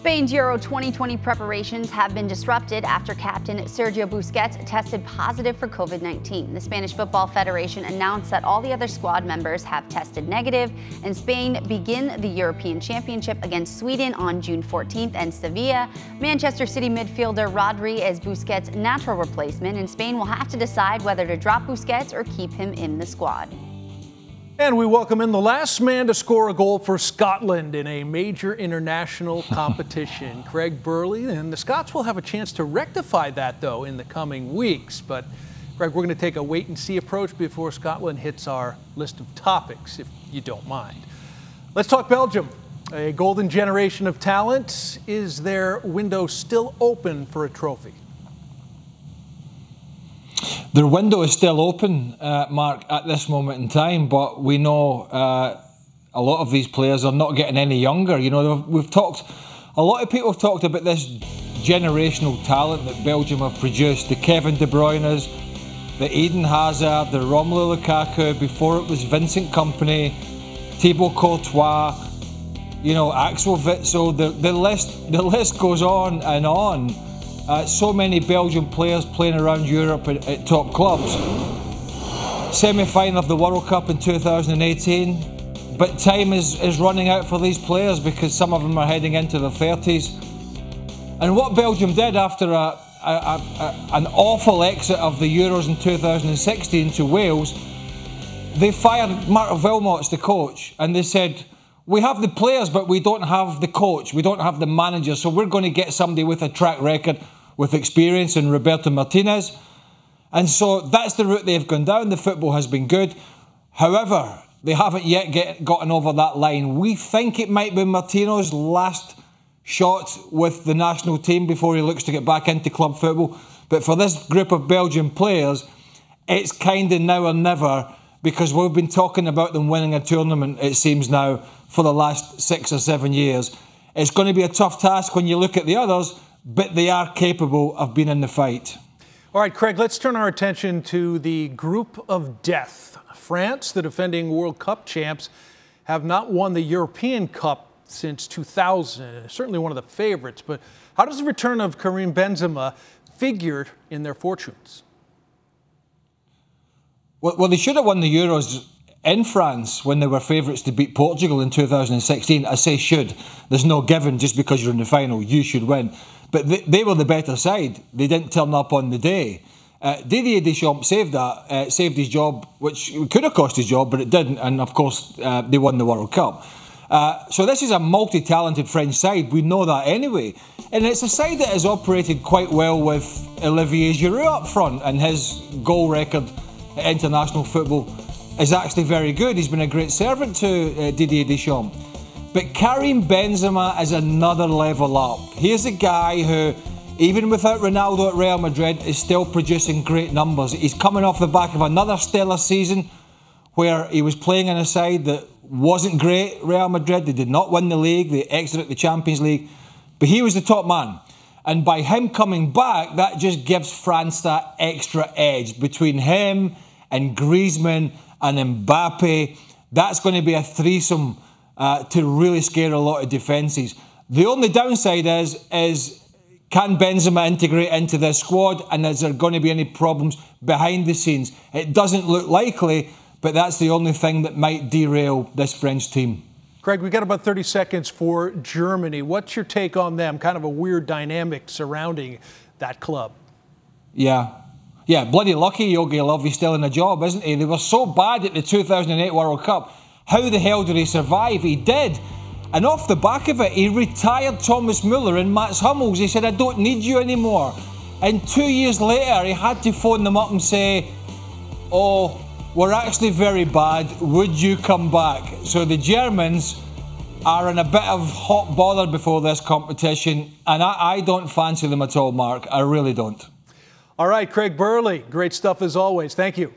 Spain's Euro 2020 preparations have been disrupted after captain Sergio Busquets tested positive for COVID-19. The Spanish Football Federation announced that all the other squad members have tested negative, and Spain begin the European Championship against Sweden on June 14th and Sevilla. Manchester City midfielder Rodri is Busquets' natural replacement, and Spain will have to decide whether to drop Busquets or keep him in the squad. And we welcome in the last man to score a goal for Scotland in a major international competition, Craig Burley. And the Scots will have a chance to rectify that, though, in the coming weeks. But, Craig, we're going to take a wait-and-see approach before Scotland hits our list of topics, if you don't mind. Let's talk Belgium. A golden generation of talent. Is their window still open for a trophy? Their window is still open, Mark, at this moment in time, but we know a lot of these players are not getting any younger. You know, a lot of people have talked about this generational talent that Belgium have produced. The Kevin De Bruyne's, the Eden Hazard, the Romelu Lukaku, before it was Vincent Kompany, Thibaut Courtois, you know, Axel Witsel, the list goes on and on. So many Belgian players playing around Europe at top clubs. Semi-final of the World Cup in 2018, but time is running out for these players because some of them are heading into their 30s. And what Belgium did after an awful exit of the Euros in 2016 to Wales, they fired Mark Wilmots, the coach, and they said, we have the players, but we don't have the coach, we don't have the manager, so we're going to get somebody with a track record, with experience in Roberto Martinez. And so that's the route they've gone down. The football has been good. However, they haven't yet gotten over that line. We think it might be Martino's last shot with the national team before he looks to get back into club football. But for this group of Belgian players, it's kind of now or never, because we've been talking about them winning a tournament, it seems now, for the last 6 or 7 years. It's going to be a tough task when you look at the others, but they are capable of being in the fight. All right, Craig, let's turn our attention to the group of death. France, the defending World Cup champs, have not won the European Cup since 2000. Certainly one of the favorites, but how does the return of Karim Benzema figure in their fortunes? Well, they should have won the Euros in France when they were favourites to beat Portugal in 2016. I say should. There's no given just because you're in the final, you should win. But they were the better side. They didn't turn up on the day. Didier Deschamps saved that, saved his job, which could have cost his job, but it didn't. And of course, they won the World Cup. So this is a multi-talented French side. We know that anyway. And it's a side that has operated quite well with Olivier Giroud up front, and his goal record at international football is actually very good. He's been a great servant to Didier Deschamps. But Karim Benzema is another level up. Here's a guy who, even without Ronaldo at Real Madrid, is still producing great numbers. He's coming off the back of another stellar season where he was playing in a side that wasn't great, Real Madrid. They did not win the league. They exited the Champions League. But he was the top man. And by him coming back, that just gives France that extra edge between him and Griezmann and Mbappe. That's going to be a threesome to really scare a lot of defences. The only downside is can Benzema integrate into this squad, and is there going to be any problems behind the scenes? It doesn't look likely, but that's the only thing that might derail this French team. Craig, we've got about 30 seconds for Germany. What's your take on them? Kind of a weird dynamic surrounding that club. Yeah, bloody lucky Jogi Löw is still in a job, isn't he? They were so bad at the 2008 World Cup. How the hell did he survive? He did. And off the back of it, he retired Thomas Müller and Mats Hummels. He said, I don't need you anymore. And 2 years later, he had to phone them up and say, oh, we're actually very bad. Would you come back? So the Germans are in a bit of hot bother before this competition. And I don't fancy them at all, Mark. I really don't. All right, Craig Burley, great stuff as always. Thank you.